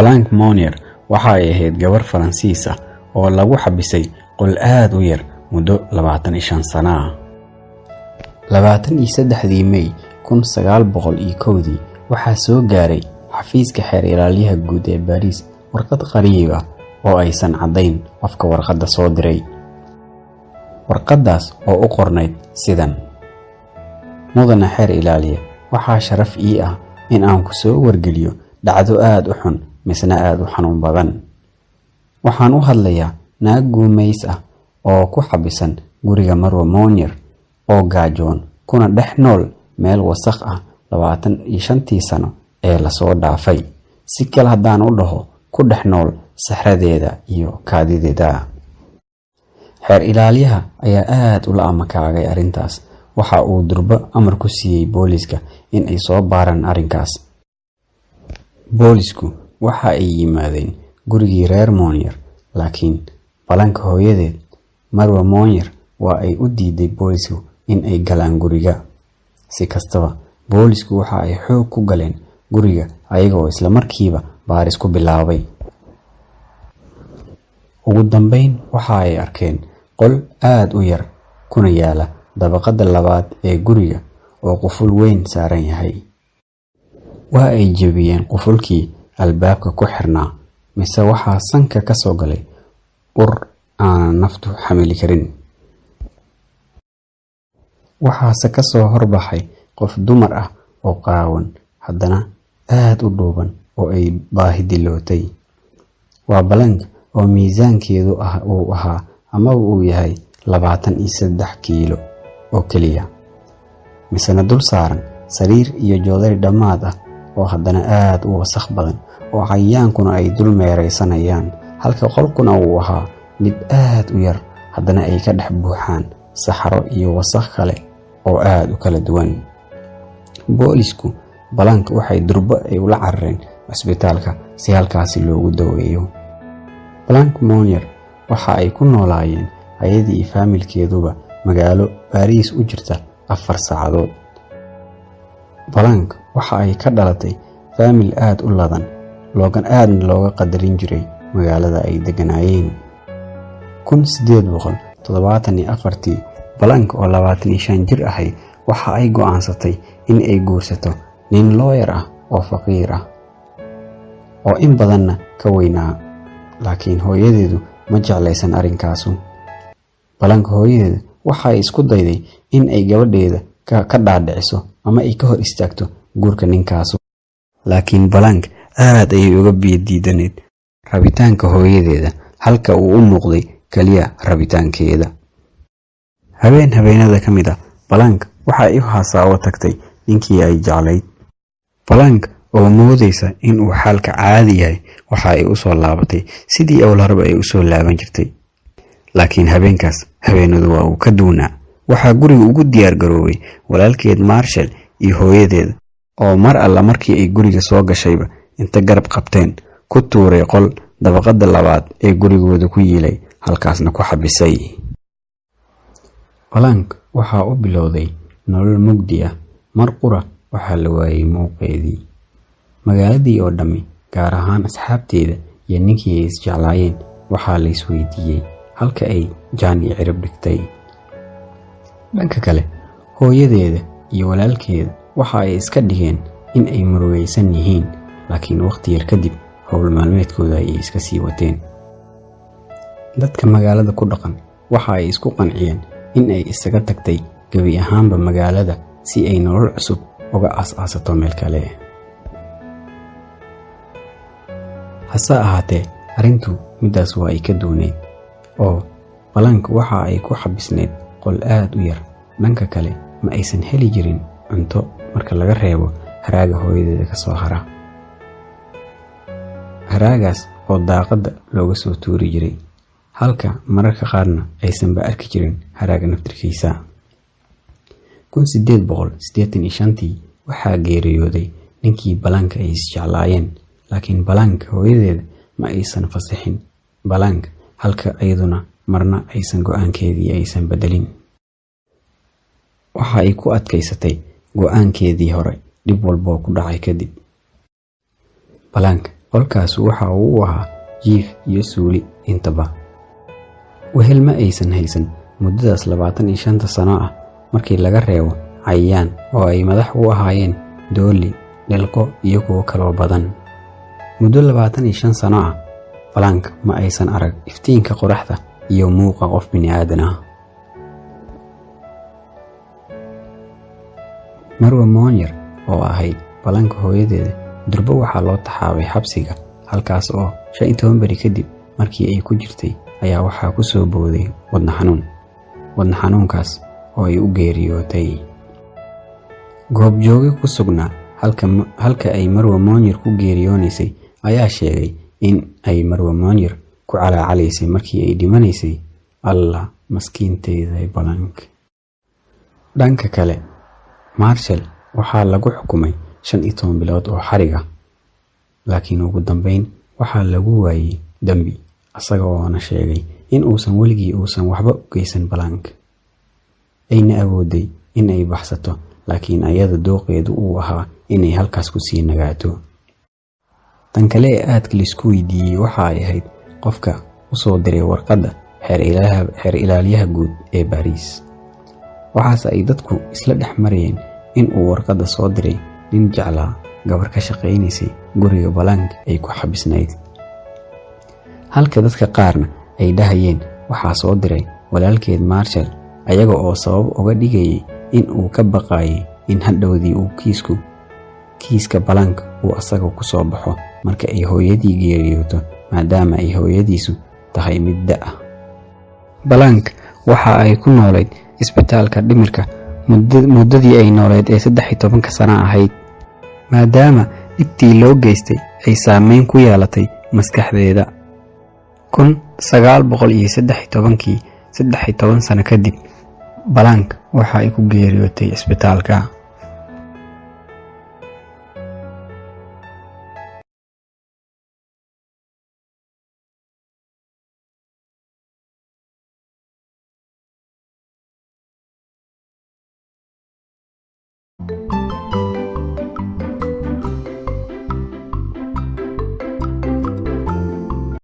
Blanche Monnier waxa ay ahayd gabar Faransiis ah oo lagu xabisay qol aad u yar muddo 25 sano ah. 23 May 1901 waxaa soo gaaray xafiiska xeer ilaaliyaha guud ee Paris warqad qariib ah oo aysan cadayn qofka warqadda soo diray. warqadaas oo u qornayd sidan: mudane xeer ilaaliye, waxaa sharaf ii ah in aan ku soo wargeliyo dhacdo aad u xun misna aad u xanuun badan. waxaan u hadlayaa naag guumays ah oo ku xabisan guriga Marwo Monnier oo gaajoon kuna dhex nool meel wasakh ah 25 sano ee la soo dhaafay. si kale haddaan u dhaho, ku dhex nool saxradeeda iyo kaadideeda. xeer ilaaliyaha ayaa aad ula amakaagay arrintaas. waxa uu durba amar ku siiyey booliska in ay soo baaraan arrinkaas. boolisku waxa ay yimaadeen gurigii reer Monnier, laakiin Blanche hooyadeed Marwo Monnier waa ay u diiday boolisku in ay galaan guriga. si kastaba, boolisku waxa ay xoog ku galeen guriga ayagoo isla markiiba baaris ku bilaabay. ugu dambeyn waxa ay arkeen qol aad u yar kuna yaala dabaqada labaad ee guriga oo quful weyn saaran yahay. waa ay jebiyeen qufulkii albaabka ku xirnaa, mise waxaa sanka ka soo galay ur aan naftu xamili karin. waxaase ka soo horbaxay qof dumar ah oo qaawan, haddana aad u dhuuban oo ay baahi dilootay. waa Blanche oo miisaankeedu uu ahaa ama uu yahay 23 kiilo oo keliya, misena dul saaran sariir iyo joodari dhammaad ah oo haddana aad u wasakh badan oo cayayaankuna ay dul meeraysanayaan, halka qolkuna uu ahaa mid aad u yar haddana ay ka dhex buuxaan saxaro iyo wasakh kale oo aad u kala duwan. boolisku Blanche waxay durba ay ula carareen cisbitaalka si halkaasi loogu daweeyo. Blanche Monnier waxa ay ku noolaayeen ayadii iyo faamilkeeduba magaalo Paris u jirta 4 saacadood. Blanche waxa ay ka dhalatay faamil aad u ladan, aadna looga qadarin jiray magaalada ay deganaayeen. 1874 Blanche oo 25 jir ahay waxa ay go'aansatay in ay guursato nin lawyer ah oo faqiir ah oo in badanna ka weynaa, laakiin hooyadeedu ma jeclaysan arrinkaasu. Blanche hooyadeedu waxa ay isku dayday in ay gabadheeda ka dhaadhiciso ama ay ka hor istaagto guurka ninkaasu, laakiin Blanche aad ayay uga biyadiidaneed rabitaanka hooyadeeda, halka uu u muuqday kaliya rabitaankeeda. habeenada ka mid ah Blanche waxa ay u hasaawo tagtay ninkii ay jeclayd. Blanche oo moodaysa in uu xaalka caadi yahay waxa ay u soo laabatay sidii awlarba ay u soo laaban jirtay. laakiin habeenkaas habeenadu waa uu ka duunaa. waxaa guriga ugu diyaar garoobay walaalkeed Marshall iyo hooyadeed oo mar alla markii ay guriga soo gashayba inta garab qabteen ku tuuray qol dabaqada labaad ee gurigooda ku yiilay, halkaasna ku xabisay. Blanche waxa uu bilowday nolol mugdi ah. mar qura waxa la waayay muuqeedii. magaaladii oo dhammi, gaar ahaan asxaabteeda iyo ninkii ay isjeclaayeen, waxaa la isweydiiyey halka ay jaan iyo cirib dhigtay. dhanka kale, hooyadeeda iyo walaalkeeda waxa ay iska dhigeen in ay murugaysan yihiin, laakiin waqti yar kadib howl maalmeedkooda ay iska sii wateen. dadka magaalada ku dhaqan waxa ay isku qanciyeen in ay isaga tagtay gabi ahaanba magaalada si ay nolol cusub uga aasaasato meel kale. hase ahaatee, arrintu midaas waa ay ka duuneed oo Blanche waxa ay ku xabisneed qol aad u yar. dhanka kale, ma aysan heli jirin cunto marka laga reebo haraaga hooyadeeda ka soo hara. haraagaas oo daaqada looga soo tuuri jiray, halka mararka qaarna aysanba arki jirin haraaga naftirkiisa. 1885 waxaa geeriyooday ninkii Blanche ay isjeclaayeen, laakiin Blanche hooyadeeda ma aysan fasixin Blanche, halka iyaduna marna aysan go'aankeedii aysan bedelin. waxa ay ku adkaysatay go'aankeedii hore dhib walba ku dhacay kadib. Blanche qolkaas waxa uu ahaa jiif iyo suuli intaba. Wehel ma aysan haysan muddadaas 25 sano ah markii laga reebo cayayaan oo ay madax u ahaayeen dooli, dhilqo iyo kuwo kaloo badan. Muddo 25 sano ah Planck ma aysan arag iftiinka qoraxda iyo muuqa qof bini'aadan ah. Marwa Monyer oo ahayd Planck hooyadeeda durba waxaa loo taxaabay xabsiga, halkaas oo 15 bari kadib markii ay ku jirtay ayaa waxaa ku soo booday wadna xanuunkaas oo ay u geeriyootay. Goobjooge ku sugnaa halka ay Marwa Monyer ku geeriyoonaysay ayaa sheegay in ay Marwa Monyer ku calaacalaysay markii ay dhimanaysay, Allah maskiinteeda Planck. Dhanka kale, Marshall waxaa lagu xukumay 15 bilood oo xarig ah, laakiin ugu dambeyn waxaa lagu waayay dambi, asagoo sheegay in uusan waxba u geysan Planck, ayna awooday in ay baxsato, laakiin ayada dooqeedu uu ahaa inay halkaas ku sii nagaato. Tan kale ee aadka la isku weydiiyey waxa ay ahayd qofka u soo diray warqadda xeer ilaaliyaha guud ee Paris. Waxaas ay dadku isla dhex marayeen in uu warqadda soo diray nin jeclaa gabar ka shaqaynaysay guriga Planck ay ku xabisnayd, halka dadka qaarna ay dhahayeen waxaa soo diray walaalkeed Marshall, ayaga oo sabab uga dhigayay in uu ka baqayay in hadhowdii uu kiiska Planck uu asaga ku soo baxo marka ay hooyadii geeriyooto, maadaama ay hooyadiisu tahay mid da' ah. Planck waxa ay ku noolayd isbitaalka dhimirka muddadii ay nooleed ee 13 sano ahayd, maadaama dhibtii loo geystay ay saameyn ku yeelatay maskaxdeeda. 1913 13 sano kadib, Planck waxa ay ku geeriyootay isbitaalka.